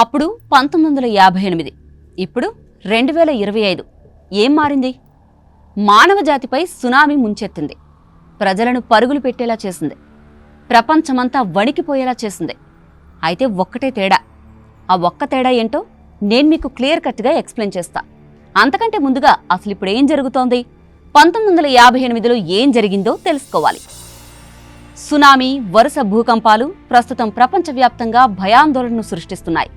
అప్పుడు 1958, ఇప్పుడు 2025. ఏం మారింది? మానవ జాతిపై సునామీ ముంచెత్తింది. ప్రజలను పరుగులు పెట్టేలా చేసింది. ప్రపంచమంతా వణికిపోయేలా చేసింది. అయితే ఒక్కటే తేడా. ఆ ఒక్క తేడా ఏంటో నేను మీకు క్లియర్ కట్గా ఎక్స్ప్లెయిన్ చేస్తా. అంతకంటే ముందుగా అసలు ఇప్పుడు ఏం జరుగుతోంది, 1958లో ఏం జరిగిందో తెలుసుకోవాలి. సునామీ, వరుస భూకంపాలు ప్రస్తుతం ప్రపంచవ్యాప్తంగా భయాందోళనను సృష్టిస్తున్నాయి.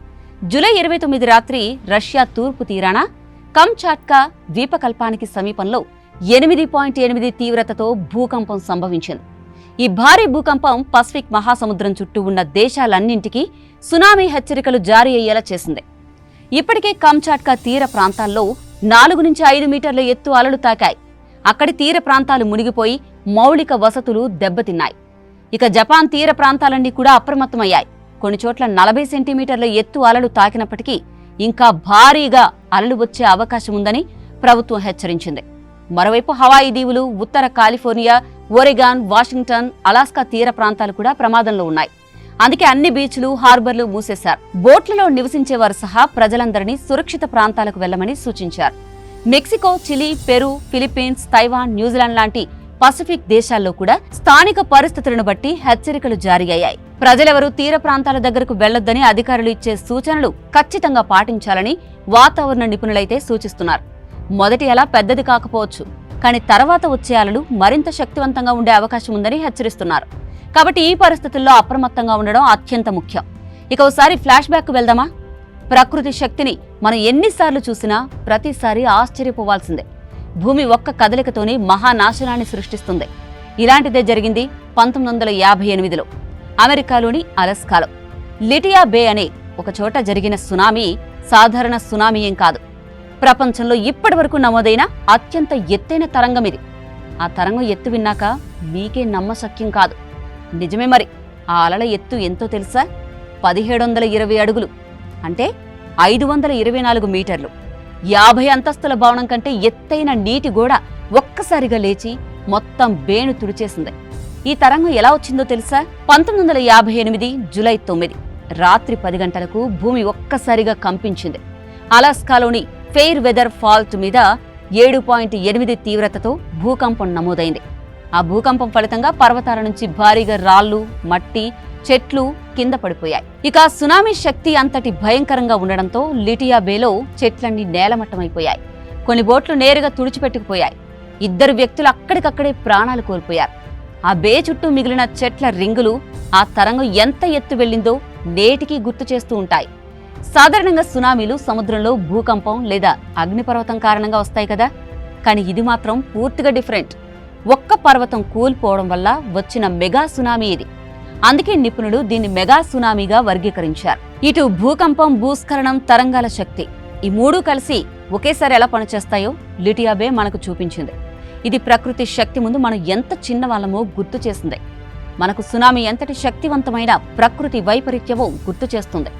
జూలై 29 రాత్రి రష్యా తూర్పు తీరాన కమ్చాట్కా ద్వీపకల్పానికి సమీపంలో 8.8 తీవ్రతతో భూకంపం సంభవించింది. ఈ భారీ భూకంపం పసిఫిక్ మహాసముద్రం చుట్టూ ఉన్న దేశాలన్నింటికీ సునామీ హెచ్చరికలు జారీ అయ్యేలా చేసింది. ఇప్పటికే కమ్చాట్కా తీర ప్రాంతాల్లో 4 నుంచి 5 మీటర్ల ఎత్తు అలలు తాకాయి. అక్కడి తీర ప్రాంతాలు మునిగిపోయి మౌలిక వసతులు దెబ్బతిన్నాయి. ఇక జపాన్ తీర ప్రాంతాలన్నీ కూడా అప్రమత్తమయ్యాయి. కొన్ని చోట్ల 40 సెంటీమీటర్ల ఎత్తు అలలు తాకినప్పటికీ ఇంకా భారీగా అలలు వచ్చే అవకాశం ఉందని ప్రభుత్వం హెచ్చరించింది. మరోవైపు హవాయి దీవులు, ఉత్తర కాలిఫోర్నియా, ఒరెగాన్, వాషింగ్టన్, అలాస్కా తీర ప్రాంతాలు కూడా ప్రమాదంలో ఉన్నాయి. అందుకే అన్ని బీచ్లు, హార్బర్లు మూసేశారు. బోట్లలో నివసించేవారు సహా ప్రజలందరినీ సురక్షిత ప్రాంతాలకు వెళ్లమని సూచించారు. Mexico, Chile, Peru, Philippines, Taiwan, New Zealand లాంటి పసిఫిక్ దేశాల్లో కూడా స్థానిక పరిస్థితులను బట్టి హెచ్చరికలు జారీ అయ్యాయి. ప్రజలెవరూ తీర ప్రాంతాల దగ్గరకు వెళ్లొద్దని అధికారులు ఇచ్చే సూచనలు ఖచ్చితంగా పాటించాలని వాతావరణ నిపుణులైతే సూచిస్తున్నారు. మొదటి అల పెద్దది కాకపోవచ్చు, కానీ తర్వాత వచ్చే అలలు మరింత శక్తివంతంగా ఉండే అవకాశం ఉందని హెచ్చరిస్తున్నారు. కాబట్టి ఈ పరిస్థితుల్లో అప్రమత్తంగా ఉండడం అత్యంత ముఖ్యం. ఇక ఒకసారి ఫ్లాష్ బ్యాక్ వెళ్దామా? ప్రకృతి శక్తిని మనం ఎన్నిసార్లు చూసినా ప్రతిసారి ఆశ్చర్యపోవాల్సిందే. భూమి ఒక్క కదలికతోనే మహానాశనాన్ని సృష్టిస్తుంది. ఇలాంటిదే జరిగింది 1958లో అమెరికాలోని అలాస్కాలో. లిటియా బే అనే ఒక చోట జరిగిన సునామీ సాధారణ సునామీ ఏం కాదు. ప్రపంచంలో ఇప్పటి వరకు నమోదైన అత్యంత ఎత్తైన తరంగం ఇది. ఆ తరంగం ఎత్తు విన్నాక మీకే నమ్మశక్యం కాదు. నిజమే మరి. ఆ అలల ఎత్తు ఎంతో తెలుసా? 1720 అడుగులు, అంటే 524 మీటర్లు. 50 అంతస్తుల భవనం కంటే ఎత్తైన నీటి గోడ ఒక్కసారిగా లేచి మొత్తం బేను తుడిచేసింది. ఈ తరంగం ఎలా వచ్చిందో తెలుసా? 1958 జూలై 9 రాత్రి 10 గంటలకు భూమి ఒక్కసారిగా కంపించింది. అలాస్కాలోని ఫెయిర్ వెదర్ ఫాల్ట్ మీద 7.8 తీవ్రతతో భూకంపం నమోదైంది. ఆ భూకంపం ఫలితంగా పర్వతాల నుంచి భారీగా రాళ్లు, మట్టి, చెట్లు కింద పడిపోయాయి. ఇక సునామీ శక్తి అంతటి భయంకరంగా ఉండడంతో లిటియా బేలో చెట్లన్నీ నేలమట్టమైపోయాయి. కొన్ని బోట్లు నేరుగా తుడిచిపెట్టుకుపోయాయి. 2 వ్యక్తులు అక్కడికక్కడే ప్రాణాలు కోల్పోయారు. ఆ బే చుట్టూ మిగిలిన చెట్ల రింగులు ఆ తరంగం ఎంత ఎత్తు వెళ్ళిందో నేటికీ గుర్తు చేస్తూ ఉంటాయి. సాధారణంగా సునామీలు సముద్రంలో భూకంపం లేదా అగ్నిపర్వతం కారణంగా వస్తాయి కదా, కానీ ఇది మాత్రం పూర్తిగా డిఫరెంట్. ఒక్క పర్వతం కూలిపోవడం వల్ల వచ్చిన మెగా సునామీ ఇది. అందుకే నిపుణులు దీన్ని మెగా సునామీగా వర్గీకరించారు. ఇటు భూకంపం, భూస్ఖలనం, తరంగాల శక్తి, ఈ 3 కలిసి ఒకేసారి ఎలా పనిచేస్తాయో లిటియా బే మనకు చూపించింది. ఇది ప్రకృతి శక్తి ముందు మనం ఎంత చిన్నవాళ్ళమో గుర్తు చేసింది. మనకు సునామీ ఎంతటి శక్తివంతమైన ప్రకృతి వైపరీత్యమో గుర్తు చేస్తుంది.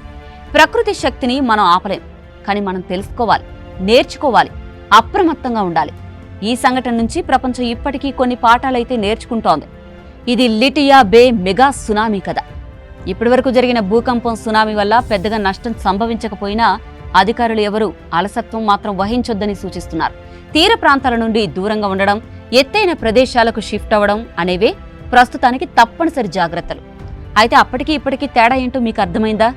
ప్రకృతి శక్తిని మనం ఆపలేం, కానీ మనం తెలుసుకోవాలి, నేర్చుకోవాలి, అప్రమత్తంగా ఉండాలి. ఈ సంఘటన నుంచి ప్రపంచం ఇప్పటికీ కొన్ని పాఠాలైతే నేర్చుకుంటోంది. ఇది లిటియా బే మెగా సునామీ కథ. ఇప్పటివరకు జరిగిన భూకంపం, సునామీ వల్ల పెద్దగా నష్టం సంభవించకపోయినా అధికారులు ఎవరూ అలసత్వం మాత్రం వహించొద్దని సూచిస్తున్నారు. తీర ప్రాంతాల నుండి దూరంగా ఉండడం, ఎత్తైన ప్రదేశాలకు షిఫ్ట్ అవ్వడం అనేవే ప్రస్తుతానికి తప్పనిసరి జాగ్రత్తలు. అయితే అప్పటికీ ఇప్పటికీ తేడా ఏంటో మీకు అర్థమైందా?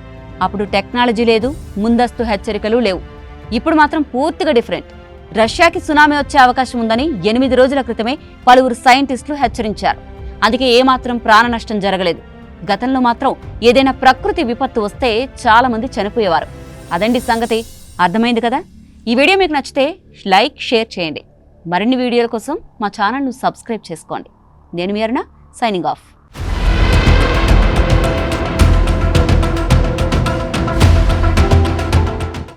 అప్పుడు టెక్నాలజీ లేదు, ముందస్తు హెచ్చరికలు లేవు. ఇప్పుడు మాత్రం పూర్తిగా డిఫరెంట్. రష్యాకి సునామీ వచ్చే అవకాశం ఉందని 8 రోజుల క్రితమే పలువురు సైంటిస్టులు హెచ్చరించారు. అందుకే ఏమాత్రం ప్రాణ నష్టం జరగలేదు. గతంలో మాత్రం ఏదైనా ప్రకృతి విపత్తు వస్తే చాలా మంది చనిపోయేవారు. అదండి సంగతి. అర్థమైంది కదా? ఈ వీడియో మీకు నచ్చితే లైక్, షేర్ చేయండి. మరిన్ని వీడియోల కోసం మా ఛానల్ను సబ్స్క్రైబ్ చేసుకోండి. నేను మీ అరుణ, సైనింగ్ ఆఫ్.